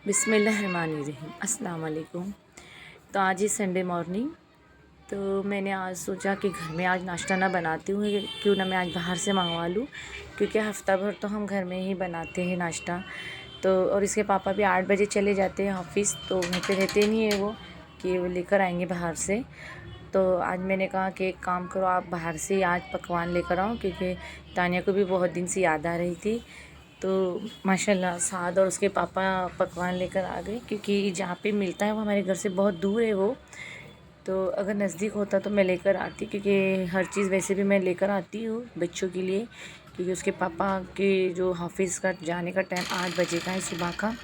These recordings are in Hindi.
बिस्मिल्लाहिर्रहमानिर्रहीम अस्सलाम वालेकुम। तो आज ही संडे मॉर्निंग, तो मैंने आज सोचा कि घर में आज नाश्ता ना बनाती हूँ, क्यों ना मैं आज बाहर से मंगवा लूँ, क्योंकि हफ़्ता भर तो हम घर में ही बनाते हैं नाश्ता। तो और इसके पापा भी 8 बजे चले जाते हैं ऑफ़िस, तो घर पे रहते नहीं है वो, कि वो लेकर आएंगे बाहर से। तो आज मैंने कहा कि एक काम करो, आप बाहर से ही आज पकवान लेकर आओ, क्योंकि तानिया को भी बहुत दिन से याद आ रही थी। तो माशाल्लाह साद और उसके पापा पकवान लेकर आ गए, क्योंकि जहाँ पे मिलता है वो हमारे घर से बहुत दूर है वो। तो अगर नज़दीक होता तो मैं लेकर आती, क्योंकि हर चीज़ वैसे भी मैं लेकर आती हूँ बच्चों के लिए, क्योंकि उसके पापा के जो ऑफिस का जाने का टाइम 8 बजे का है सुबह का।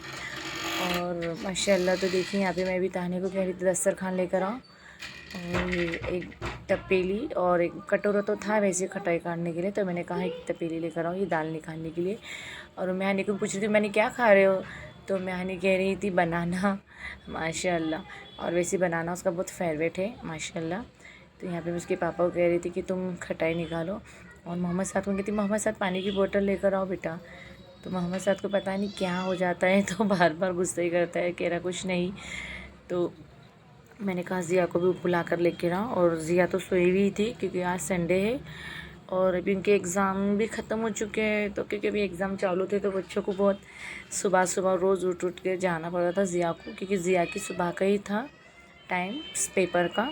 और माशाल्लाह तो देखिए यहाँ पे मैं भी ताने को कह रही थी दस्तरखान लेकर आओ, और एक तपेली और एक कटोरा तो था वैसे खटाई काटने के लिए, तो मैंने कहा एक तपेली लेकर आओ ये दाल निकालने के लिए। और मैं हनी को पूछ रही थी मैंने क्या खा रहे हो, तो मैं हनी कह रही थी बनाना माशाल्लाह। और वैसे बनाना उसका बहुत फेवरेट है माशाल्लाह। तो यहाँ पे मैं उसके पापा को कह रही थी कि तुम खटाई निकालो, और मोहम्मद साद को कहती मोहम्मद साद पानी की बोतल लेकर आओ बेटा। तो मोहम्मद साद को पता नहीं क्या हो जाता है, तो बार बार गुस्सा ही करता है, कह रहा कुछ नहीं। तो मैंने कहा ज़िया को भी बुला कर लेके रहा, और ज़िया तो सोई हुई थी क्योंकि आज संडे है, और अभी उनके एग्ज़ाम भी ख़त्म हो चुके हैं। तो क्योंकि अभी एग्ज़ाम चालू थे तो बच्चों को बहुत सुबह सुबह रोज़ उठ उठ के जाना पड़ रहा था ज़िया को, क्योंकि ज़िया की सुबह का ही था टाइम पेपर का।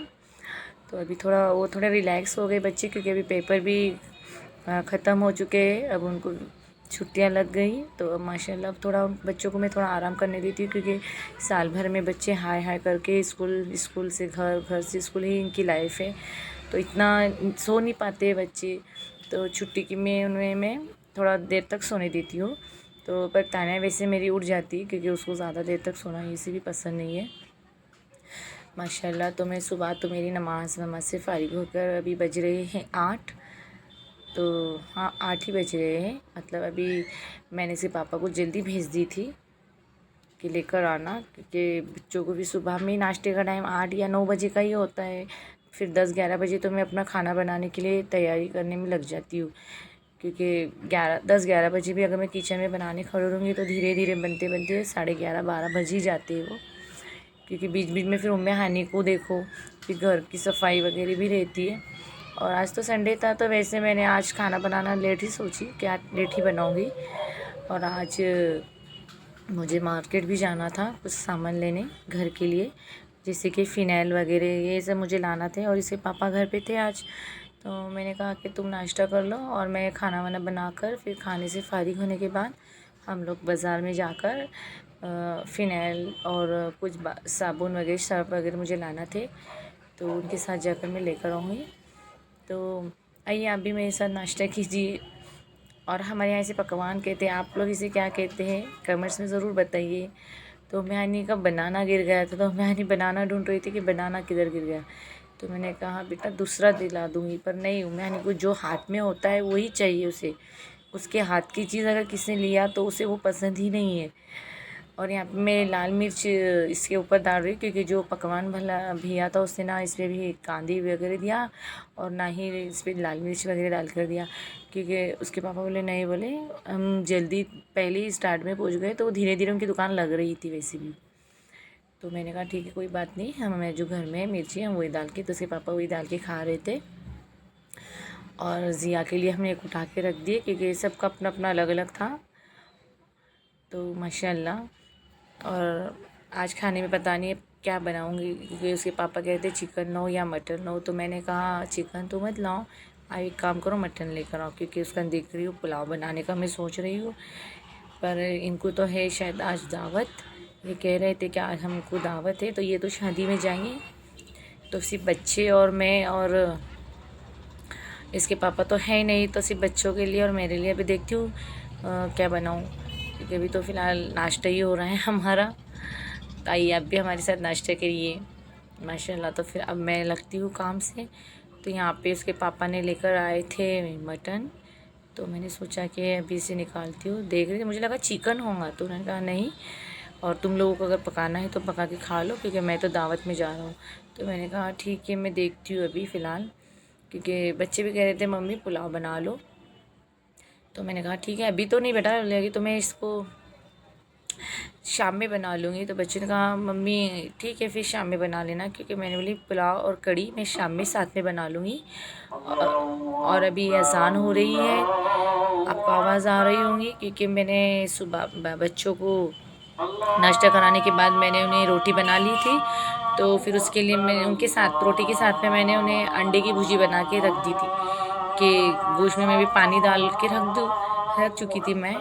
तो अभी थोड़ा रिलैक्स हो गए बच्चे, क्योंकि अभी पेपर भी ख़त्म हो चुके हैं, अब उनको छुट्टियां लग गई। तो अब माशाल्लाह अब थोड़ा बच्चों को मैं थोड़ा आराम करने देती हूँ, क्योंकि साल भर में बच्चे हाय हाय करके स्कूल, स्कूल से घर, घर से स्कूल ही इनकी लाइफ है, तो इतना सो नहीं पाते बच्चे। तो छुट्टी की में उनमें मैं थोड़ा देर तक सोने देती हूँ। तो पर तानिया वैसे मेरी उठ जाती, क्योंकि उसको ज़्यादा देर तक सोना इसी भी पसंद नहीं है माशाल्लाह। तो मैं सुबह तो मेरी नमाज़ वमाज से फ़ारिग होकर अभी बज रहे हैं 8। तो हाँ 8 ही बज रहे हैं, मतलब अभी मैंने से पापा को जल्दी भेज दी थी कि लेकर आना, क्योंकि बच्चों को भी सुबह में ही नाश्ते का टाइम 8 या 9 बजे का ही होता है। फिर 10-11 बजे तो मैं अपना खाना बनाने के लिए तैयारी करने में लग जाती हूँ, क्योंकि 10-11 बजे भी अगर मैं किचन में बनाने खड़ी रहूँगी तो धीरे धीरे बनते बनते 11:30-12 बज ही जाते हैं वो, क्योंकि बीच बीच में फिर उम्मे हानि को देखो, फिर घर की सफाई वगैरह भी रहती है। और आज तो संडे था, तो वैसे मैंने आज खाना बनाना लेट ही सोची कि आज लेट ही बनाऊँगी। और आज मुझे मार्केट भी जाना था कुछ सामान लेने घर के लिए, जैसे कि फ़िनाइल वगैरह ये सब मुझे लाना थे, और इसके पापा घर पे थे आज। तो मैंने कहा कि तुम नाश्ता कर लो और मैं खाना वाना बनाकर फिर खाने से फ़ारिग होने के बाद हम लोग बाज़ार में जाकर फ़िनाइल और कुछ साबुन वगैरह सर्फ़ वगैरह मुझे लाना थे, तो उनके साथ जाकर मैं लेकर आऊँगी। तो आइए आप भी मेरे साथ नाश्ता कीजिए। और हमारे यहाँ इसे पकवान कहते हैं, आप लोग इसे क्या कहते हैं कमेंट्स में ज़रूर बताइए। तो मैनी का बनाना गिर गया था, तो मैनी बनाना ढूंढ रही थी कि बनाना किधर गिर गया। तो मैंने कहा बेटा दूसरा दिला दूँगी, पर नहीं, मैनी को जो हाथ में होता है वही चाहिए उसे। उसके हाथ की चीज़ अगर किसी ने लिया तो उसे वो पसंद ही नहीं है। और यहाँ पे मैं लाल मिर्च इसके ऊपर डाल रही हूँ, क्योंकि जो पकवान भला भैया था उसने ना इस पर भी कांदी वगैरह दिया, और ना ही इस पर लाल मिर्च वगैरह डाल कर दिया, क्योंकि उसके पापा बोले नहीं, बोले हम जल्दी पहले ही स्टार्ट में पहुँच गए, तो धीरे धीरे उनकी दुकान लग रही थी वैसे भी। तो मैंने कहा ठीक है कोई बात नहीं, हमें जो घर में मिर्ची हम वही डाल के, तो उसके पापा वही डाल के खा रहे थे। और ज़िया के लिए हमने एक उठा के रख दिए, क्योंकि सबका अपना अपना अलग अलग था। तो माशाल्लाह। और आज खाने में पता नहीं क्या बनाऊंगी, क्योंकि उसके पापा कहते चिकन लो या मटन लो, तो मैंने कहा चिकन तो मत लाओ, आप एक काम करो मटन लेकर आओ, क्योंकि उसका देख रही हूँ पुलाव बनाने का मैं सोच रही हूँ। पर इनको तो है शायद आज दावत, ये कह रहे थे कि आज हमको दावत है, तो ये तो शादी में जाएंगे, तो सिर्फ बच्चे और मैं और इसके पापा तो है ही नहीं, तो सिर्फ बच्चों के लिए और मेरे लिए अभी देखती हूँ क्या बनाऊँ, क्योंकि अभी तो फ़िलहाल नाश्ता ही हो रहा है हमारा। तो आइए आप भी हमारे साथ नाश्ता करिए माशाल्लाह। तो फिर अब मैं लगती हूँ काम से, तो यहाँ पे उसके पापा ने लेकर आए थे मटन, तो मैंने सोचा कि अभी इसे निकालती हूँ, देख रही थी मुझे लगा चिकन होगा, तो उन्होंने कहा नहीं, और तुम लोगों को अगर पकाना है तो पका के खा लो, क्योंकि मैं तो दावत में जा रहा हूँ। तो मैंने कहा ठीक है मैं देखती हूँ अभी फ़िलहाल, क्योंकि बच्चे भी कह रहे थे मम्मी पुलाव बना लो। तो मैंने कहा ठीक है अभी तो नहीं बेटा, लगी तो मैं इसको शाम में बना लूँगी। तो बच्चों ने कहा मम्मी ठीक है फिर शाम में बना लेना, क्योंकि मैंने बोली पुलाव और कड़ी मैं शाम में साथ में बना लूँगी। और अभी अज़ान हो रही है, आपको आवाज़ आ रही होंगी, क्योंकि मैंने सुबह बच्चों को नाश्ता कराने के बाद मैंने उन्हें रोटी बना ली थी। तो फिर उसके लिए मैं उनके साथ रोटी के साथ में मैंने उन्हें अंडे की भुर्जी बना के रख दी थी कि गोश्त में मैं भी पानी डाल के रख चुकी थी मैं।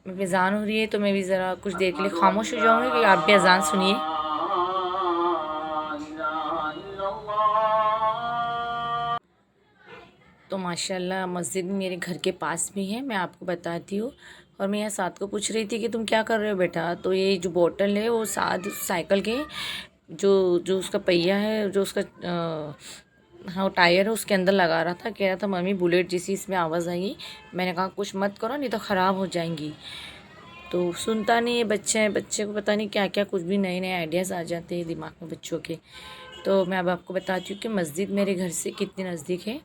अज़ान हो रही है तो मैं भी ज़रा कुछ देर के लिए खामोश हो जाऊँगी कि आप भी अज़ान सुनिए। तो माशाल्लाह मस्जिद मेरे घर के पास भी है, मैं आपको बताती हूँ। और मैं यहाँ साथ को पूछ रही थी कि तुम क्या कर रहे हो बेटा, तो ये जो बोतल है वो साथ साइकिल के जो जो उसका पहिया है, जो उसका हाँ टायर है उसके अंदर लगा रहा था। कह रहा था मम्मी बुलेट जैसी इसमें आवाज़ आई। मैंने कहा कुछ मत करो नहीं तो ख़राब हो जाएंगी। तो सुनता नहीं है बच्चे को पता नहीं क्या क्या कुछ भी नए नए आइडियाज़ आ जाते हैं दिमाग में बच्चों के। तो मैं अब आपको बताती हूँ कि मस्जिद मेरे घर से कितनी नज़दीक है।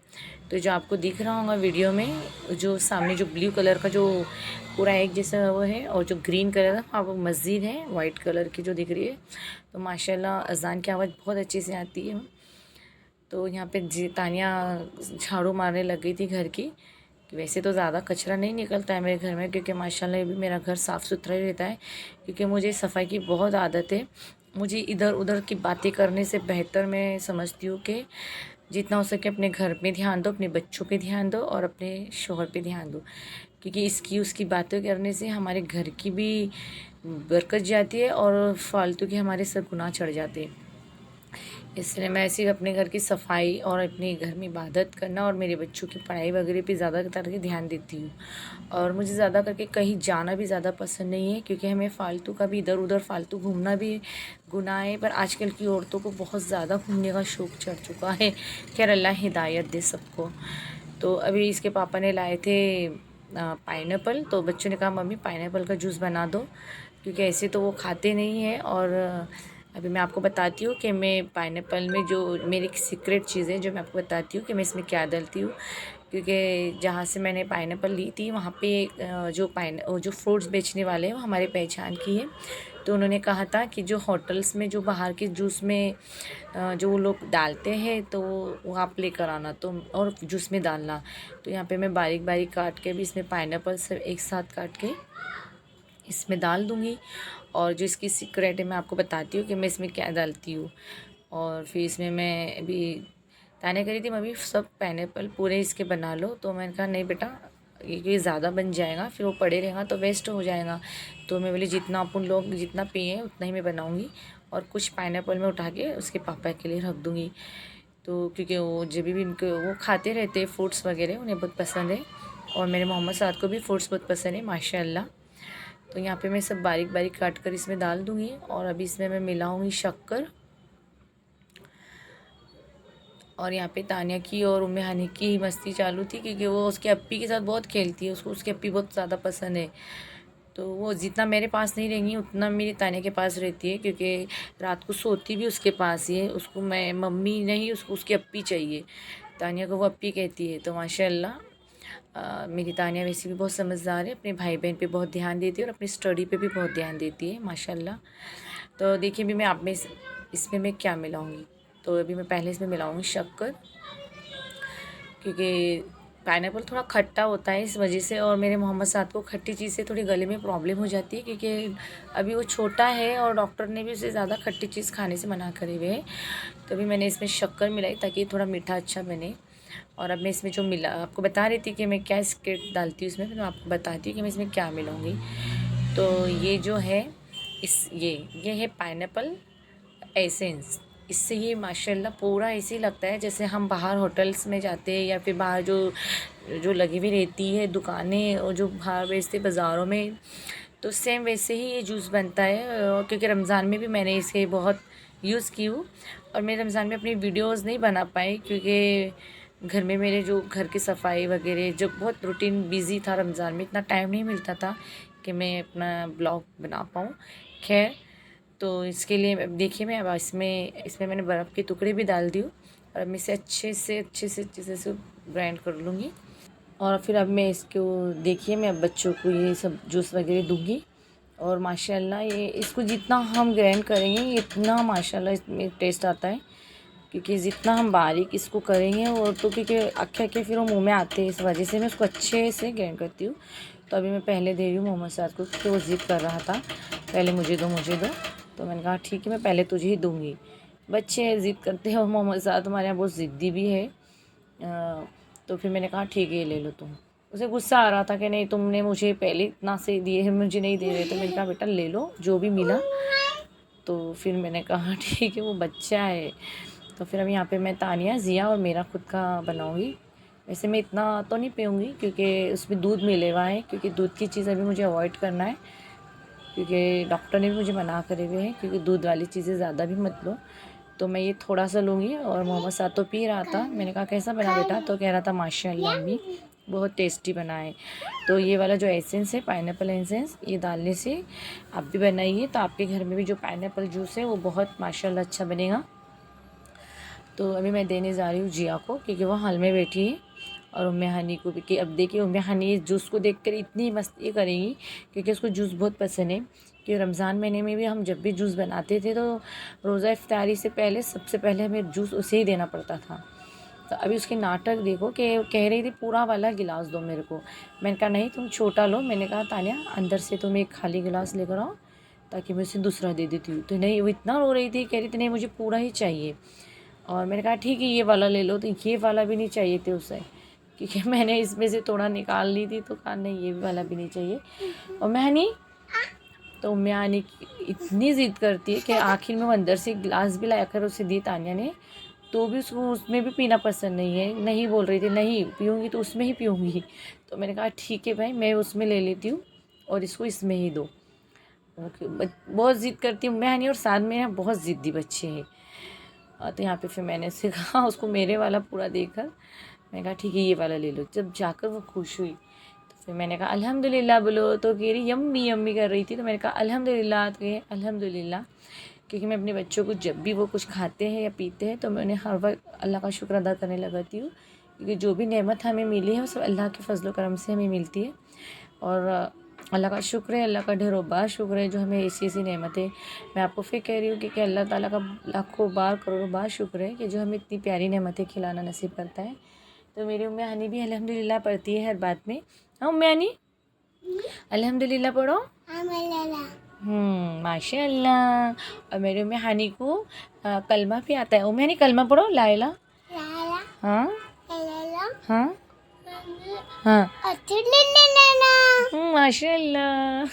तो जो आपको दिख रहा होगा वीडियो में, जो सामने जो ब्लू कलर का जो पूरा एक जैसा वो है, और जो ग्रीन कलर का वो मस्जिद है वाइट कलर की जो दिख रही है। तो माशाल्लाह अज़ान की आवाज़ बहुत अच्छे से आती है। तो यहाँ पे तानिया झाड़ू मारने लग गई थी घर की। वैसे तो ज़्यादा कचरा नहीं निकलता है मेरे घर में, क्योंकि माशाल्लाह ये भी मेरा घर साफ़ सुथरा ही रहता है, क्योंकि मुझे सफाई की बहुत आदत है। मुझे इधर उधर की बातें करने से बेहतर मैं समझती हूँ कि जितना हो सके अपने घर पे ध्यान दो, अपने बच्चों पे ध्यान दो और अपने शौहर पे ध्यान दो, क्योंकि इसकी उसकी बातें करने से हमारे घर की भी बरकत जाती है और फालतू के हमारे सर गुनाह चढ़ जाते हैं। इसलिए मैं ऐसे अपने घर की सफाई और अपने घर में इबादत करना और मेरे बच्चों की पढ़ाई वगैरह पे ज़्यादा करके ध्यान देती हूँ। और मुझे ज़्यादा करके कहीं जाना भी ज़्यादा पसंद नहीं है, क्योंकि हमें फ़ालतू का भी इधर उधर फ़ालतू घूमना भी गुनाह है। पर आजकल की औरतों को बहुत ज़्यादा घूमने का शौक़ चढ़ चुका है। खैर अल्लाह हिदायत दे सबको। तो अभी इसके पापा ने लाए थे पाइनएप्पल। तो बच्चों ने कहा मम्मी पाइनएप्पल का जूस बना दो, क्योंकि ऐसे तो वो खाते नहीं हैं। और अभी मैं आपको बताती हूँ कि मैं पाइनएप्पल में जो मेरी सीक्रेट चीज़ है जो मैं आपको बताती हूँ कि मैं इसमें क्या डालती हूँ। क्योंकि जहाँ से मैंने पाइनएप्पल ली थी वहाँ पे जो फ्रूट्स बेचने वाले हैं वो हमारे पहचान की है। तो उन्होंने कहा था कि जो होटल्स में जो बाहर के जूस में जो वो लोग डालते हैं तो वो आप लेकर आना तो और जूस में डालना। तो यहाँ पे मैं बारीक बारीक काट के भी इसमें पाइनएप्पल सब एक साथ काट के इसमें डाल दूँगी। और जो इसकी सीक्रेट है मैं आपको बताती हूँ कि मैं इसमें क्या डालती हूँ। और फिर इसमें मैं अभी ताने करी थी मम्मी सब पाइनएप्पल पूरे इसके बना लो। तो मैंने कहा नहीं बेटा ये ज़्यादा बन जाएगा, फिर वो पड़े रहेगा तो वेस्ट हो जाएगा। तो मैं बोली जितना अपन लोग जितना पिए उतना ही मैं बनाऊँगी, और कुछ पाइनएप्पल में उठा के उसके पापा के लिए रख दूँगी। तो क्योंकि वो जब भी इनको वो खाते रहते हैं फ्रूट्स वगैरह, उन्हें बहुत पसंद है। और मेरे मोहम्मद साद को भी फ्रूट्स बहुत पसंद है माशाल्लाह। तो यहाँ पे मैं सब बारीक बारीक काट कर इसमें डाल दूँगी। और अभी इसमें मैं मिलाऊँगी शक्कर। और यहाँ पे तानिया की और उम्मे हानी की मस्ती चालू थी, क्योंकि वो उसके अप्पी के साथ बहुत खेलती है, उसको उसकी अप्पी बहुत ज़्यादा पसंद है। तो वो जितना मेरे पास नहीं रहेंगी उतना मेरी तानिया के पास रहती है, क्योंकि रात को सोती भी उसके पास ही है। उसको मैं मम्मी नहीं, उसको उसकी अप्पी चाहिए। तानिया को वो अप्पी कहती है। तो माशाल्लाह मेरी तानिया वैसे भी बहुत समझदार है, अपने भाई बहन पे बहुत ध्यान देती है और अपनी स्टडी पे भी बहुत ध्यान देती है माशाल्लाह। तो देखिए अभी मैं आप में इसमें मैं क्या मिलाऊंगी। तो अभी मैं पहले इसमें मिलाऊंगी शक्कर, क्योंकि पाइनएप्पल थोड़ा खट्टा होता है इस वजह से। और मेरे मोहम्मद साद को खट्टी चीज़ से थोड़ी गले में प्रॉब्लम हो जाती है, क्योंकि अभी वो छोटा है और डॉक्टर ने भी उसे ज़्यादा खट्टी चीज़ खाने से मना करे हुए है। तो अभी मैंने इसमें शक्कर मिलाई ताकि थोड़ा मीठा अच्छा बने। और अब मैं इसमें जो मिला आपको बता रही थी कि मैं क्या स्क्रिप्ट डालती हूँ इसमें, तो मैं आपको बताती हूँ कि मैं इसमें क्या मिलाऊँगी। तो ये जो है ये है पाइनएप्पल एसेंस। इससे ये माशाल्लाह पूरा ऐसे ही लगता है जैसे हम बाहर होटल्स में जाते हैं या फिर बाहर जो जो लगी हुई रहती है दुकानें और जो बाहर बेचते बाज़ारों में, तो सेम वैसे ही ये जूस बनता है। क्योंकि रमज़ान में भी मैंने इसे बहुत यूज़ की हूँ। और मैं रमज़ान में अपनी वीडियोज़ नहीं बना पाई, क्योंकि घर में मेरे जो घर की सफाई वगैरह जो बहुत रूटीन बिज़ी था, रमज़ान में इतना टाइम नहीं मिलता था कि मैं अपना ब्लॉग बना पाऊँ। खैर तो इसके लिए अब देखिए मैं अब इसमें मैंने बर्फ़ के टुकड़े भी डाल दी हूँ। और अब मैं इसे अच्छे से ग्राइंड कर लूँगी। और फिर अब मैं इसको देखिए मैं अब बच्चों को ये सब जूस वगैरह दूँगी। और माशाल्लाह ये इसको जितना हम ग्राइंड करेंगे इतना माशाल्लाह इसमें टेस्ट आता है, क्योंकि जितना हम बारीक इसको करेंगे और तो क्योंकि अक्खे फिर वो मुँह में आते हैं, इस वजह से मैं उसको अच्छे से ग्राइंड करती हूँ। तो अभी मैं पहले दे रही हूँ मोहम्मद साद को, क्योंकि वो ज़िद कर रहा था पहले मुझे दो मुझे दो। तो मैंने कहा ठीक है मैं पहले तुझे ही दूँगी। बच्चे ज़िद करते हैं और मोहम्मद साद हमारे यहाँ बहुत ज़िद्दी भी है। तो फिर मैंने कहा ठीक है ये ले लो तुम। उसे गुस्सा आ रहा था कि नहीं तुमने मुझे पहले इतना से दिए हैं, मुझे नहीं दे रहे। तो मैंने कहा बेटा ले लो जो भी मिला। तो फिर मैंने कहा ठीक है वो बच्चा है। तो फिर अब यहाँ पे मैं तानिया ज़िया और मेरा खुद का बनाऊँगी। वैसे मैं इतना तो नहीं पीऊँगी क्योंकि उसमें दूध मिले हुआ है, क्योंकि दूध की चीज़ अभी मुझे अवॉइड करना है, क्योंकि डॉक्टर ने भी मुझे मना करे हुए हैं क्योंकि दूध वाली चीज़ें ज़्यादा भी मत लो। तो मैं ये थोड़ा सा लूँगी। और मोहम्मद साद तो पी रहा था, मैंने कहा कैसा बना बेटा? तो कह रहा था माशाल्लाह अम्मी बहुत टेस्टी बना है। तो ये वाला जो एसेंस है पाइनएप्पल एसेंस, ये डालने से आप भी बनाइए तो आपके घर में भी जो पाइनएप्पल जूस है वो बहुत माशाल्लाह अच्छा बनेगा। तो अभी मैं देने जा रही हूँ जिया को, क्योंकि वो हॉल में बैठी है, और उम्मे हनी को भी। कि अब देखिए उम्मे हनी इस जूस को देखकर इतनी मस्ती करेंगी क्योंकि उसको जूस बहुत पसंद है। कि रमज़ान महीने में भी हम जब भी जूस बनाते थे तो रोज़ा इफ्तारी से पहले सबसे पहले हमें जूस उसे ही देना पड़ता था। तो अभी उसके नाटक देखो कि कह रही थी पूरा वाला गिलास दो मेरे को। मैंने कहा नहीं तुम छोटा लो। मैंने कहा तानिया अंदर से तुम एक खाली गिलास लेकर आओ ताकि मैं उसे दूसरा दे देती हूँ। तो नहीं वो इतना रो रही थी, कह रही थी नहीं मुझे पूरा ही चाहिए। और मैंने कहा ठीक है ये वाला ले लो। तो ये वाला भी नहीं चाहिए थे उसे, क्योंकि मैंने इसमें से थोड़ा निकाल ली थी। तो कहा नहीं ये वाला भी नहीं चाहिए। और मैनी तो मैनी इतनी ज़िद करती है कि आखिर में वो अंदर से एक गिलास भी लाकर उसे दी तानिया ने, तो भी उसको उसमें भी पीना पसंद नहीं है। नहीं बोल रही थी नहीं पीऊँगी तो उसमें ही पीऊँगी। तो मैंने कहा ठीक है भाई मैं उसमें ले लेती हूँ और इसको इसमें ही दो। बहुत ज़िद करती हूँ मैनी, और साथ में यहाँ बहुत ज़िद्दी बच्चे हैं। तो यहाँ पे फिर मैंने उससे कहा उसको मेरे वाला पूरा देकर मैंने कहा ठीक है ये वाला ले लो। जब जाकर वो खुश हुई तो फिर मैंने कहा अल्हम्दुलिल्लाह बोलो। तो कह रही यम्मी यम्मी कर रही थी। तो मैंने कहा अल्हम्दुलिल्लाह। तो कहे अल्हम्दुलिल्लाह, क्योंकि मैं अपने बच्चों को जब भी वो कुछ खाते हैं या पीते हैं तो मैं उन्हें हर वक्त अल्लाह का शुक्र अदा करने लगाती हूँ, क्योंकि जो भी नेमत हमें मिली है वो सब अल्लाह के फजल करम से हमें मिलती है। और अल्लाह का शुक्र है, अल्लाह का ढेरों बार शुक्र है जो हमें ऐसी नेमतें। मैं आपको फिर कह रही हूँ कि अल्लाह ताला का लाखों बार करोड़ों बार शुक्र है कि जो हमें इतनी प्यारी नेमतें खिलाना नसीब करता है। तो मेरी उम्मे हनी भी अल्हम्दुलिल्लाह पढ़ती है हर बात में। हाँ उम्मे हनी अल्हम्दुलिल्लाह पढ़ो। माशाल्लाह। और मेरी उम्मे हनी को कलमा भी आता है। उम्मे हनी कलमा पढ़ो ला इला। हाँ हाँ हाँ माशाल्लाह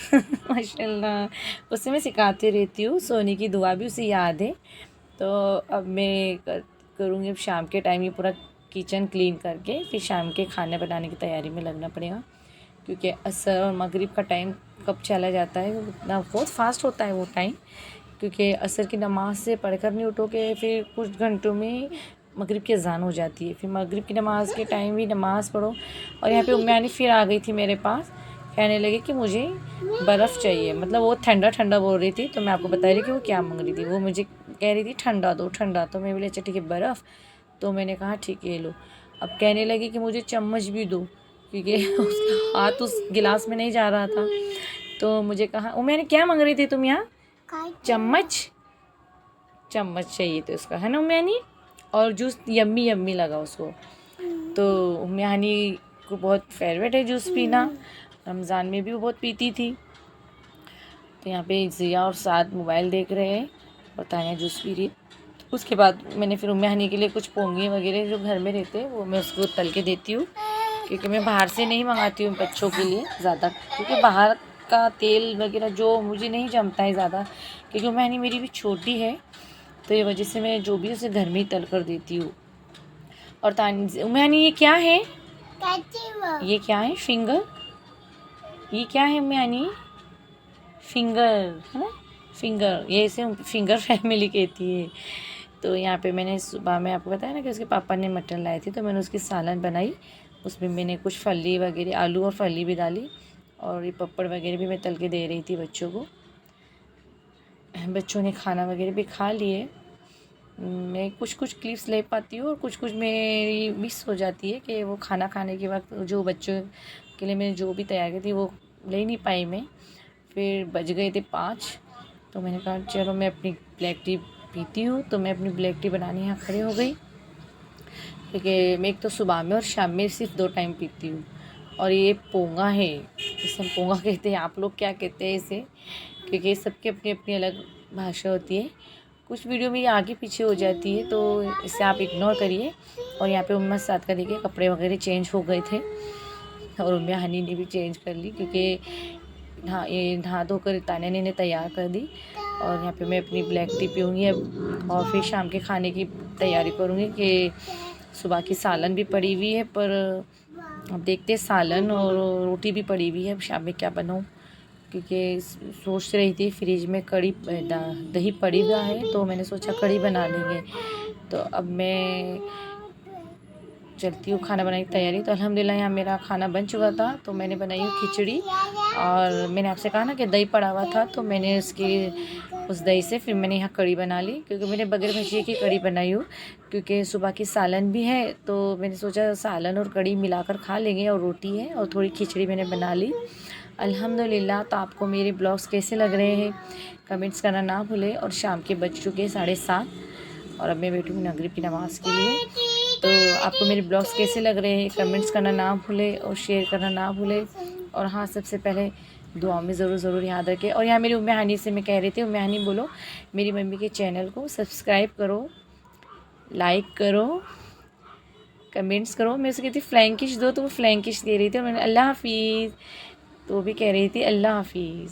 माशाल्लाह। उसे मैं सिखाती रहती हूँ। सोने की दुआ भी उसे याद है। तो अब मैं करूँगी अब शाम के टाइम ये पूरा किचन क्लीन करके फिर शाम के खाने बनाने की तैयारी में लगना पड़ेगा, क्योंकि असर और मगरिब का टाइम कब चला जाता है उतना बहुत फास्ट होता है वो टाइम। क्योंकि असर की नमाज से पढ़कर नहीं उठोगे फिर कुछ घंटों में मगरिब की अज़ान हो जाती है। फिर मगरिब की नमाज़ के टाइम भी नमाज़ पढ़ो। और यहाँ पे उम्मे हनी फिर आ गई थी मेरे पास, कहने लगी कि मुझे बर्फ़ चाहिए। मतलब वो ठंडा ठंडा बोल रही थी। तो मैं आपको बता रही कि वो क्या मांग रही थी। वो मुझे कह रही थी ठंडा दो ठंडा। तो मैं बोली अच्छा ठीक है बर्फ़। तो मैंने कहा ठीक है लो। अब कहने लगी कि मुझे चम्मच भी दो, क्योंकि उसका हाथ उस गिलास में नहीं जा रहा था। तो मुझे कहा उम्मे हनी क्या मांग रही थी तुम यहाँ? चम्मच चम्मच चाहिए तो उसका है ना उम्मे हनी। और जूस यम्मी यम्मी लगा उसको। तो उम्मे हनी को बहुत फेवरेट है जूस पीना, रमज़ान में भी वो बहुत पीती थी। तो यहाँ पे ज़िया और साथ मोबाइल देख रहे हैं और तानिया जूस पी रही है। उसके बाद मैंने फिर उम्मे हनी के लिए कुछ पोंगे वगैरह जो घर में रहते हैं वो मैं उसको तल के देती हूँ, क्योंकि मैं बाहर से नहीं मंगाती हूँ बच्चों के लिए ज़्यादा, क्योंकि बाहर का तेल वगैरह जो मुझे नहीं जमता है ज़्यादा, क्योंकि उम्मे हनी मेरी भी छोटी है। तो ये वजह से मैं जो भी उसे घर में ही तल कर देती हूँ। और उम्मे हनी ये क्या है? ये क्या है? फिंगर। ये क्या है उम्मे हनी? फिंगर है ना, फिंगर। ये इसे फिंगर फैमिली कहती है। तो यहाँ पे मैंने सुबह में आपको बताया ना कि उसके पापा ने मटन लाए थे, तो मैंने उसकी सालन बनाई। उसमें मैंने कुछ फली वगैरह आलू और फली भी डाली, और ये पपड़ वगैरह भी मैं तल के दे रही थी बच्चों को। बच्चों ने खाना वगैरह भी खा लिए। मैं कुछ कुछ क्लिप्स ले पाती हूँ और कुछ कुछ मेरी मिस हो जाती है कि वो खाना खाने के वक्त जो बच्चों के लिए मैंने जो भी तैयार की थी वो ले नहीं पाई मैं। फिर बज गए थे 5, तो मैंने कहा चलो मैं अपनी ब्लैक टी पीती हूँ। तो मैं अपनी ब्लैक टी बनाने यहाँ खड़ी हो गई, क्योंकि मैं एक तो सुबह में और शाम में सिर्फ 2 टाइम पीती हूँ। और ये पोंगा है, इसे हम पोंगा कहते हैं, आप लोग क्या कहते हैं इसे, क्योंकि सबकी अपनी अपनी अलग भाषा होती है। कुछ वीडियो में ये आगे पीछे हो जाती है, तो इसे आप इग्नोर करिए। और यहाँ पे उम्मा साथ का देखिए कपड़े वगैरह चेंज हो गए थे और उम्मा हनी ने भी चेंज कर ली, क्योंकि ये नहा धोकर तान्या ने तैयार कर दी। और यहाँ पे मैं अपनी ब्लैक टी पीऊँगी अब, और फिर शाम के खाने की तैयारी करूँगी कि सुबह की सालन भी पड़ी हुई है, पर अब देखते सालन और रोटी भी पड़ी हुई है, अब शाम में क्या बनाऊँ। क्योंकि सोच रही थी फ्रिज में कड़ी दही पड़ी हुआ है, तो मैंने सोचा कड़ी बना लेंगे। तो अब मैं चलती हूँ खाना बनाने की तैयारी। तो अल्हम्दुलिल्लाह यहाँ मेरा खाना बन चुका था, तो मैंने बनाई हूँ खिचड़ी। और मैंने आपसे कहा ना कि दही पड़ा हुआ था, तो मैंने उस दही से फिर मैंने यहाँ कड़ी बना ली, क्योंकि मैंने बगैर भजिए की कड़ी बनाई हूँ, क्योंकि सुबह की सालन भी है। तो मैंने सोचा सालन और कड़ी मिलाकर खा लेंगे, और रोटी है और थोड़ी खिचड़ी मैंने बना ली अल्हम्दुलिल्लाह। तो आपको मेरे ब्लॉग्स कैसे लग रहे हैं कमेंट्स करना ना भूलें। और शाम के बज चुके 7:30 और अब मैं बैठूँगी मगरिब की नमाज़ के लिए। तो आपको मेरे ब्लॉग्स कैसे लग रहे हैं कमेंट्स करना ना भूलें और शेयर करना ना भूलें। और हाँ, सबसे पहले दुआ में ज़रूर याद रखें। और यहाँ मेरी उम्मे हानी से मैं कह रही थी, उम्मे हानी बोलो मेरी मम्मी के चैनल को सब्सक्राइब करो, लाइक करो, कमेंट्स करो। मैं उससे कहती फ्लैंकिश दो, तो वो फ्लैंकिश दे रही थी, और मैंने अल्लाह हाफिज़ तो वो भी कह रही थी अल्लाह हाफिज़।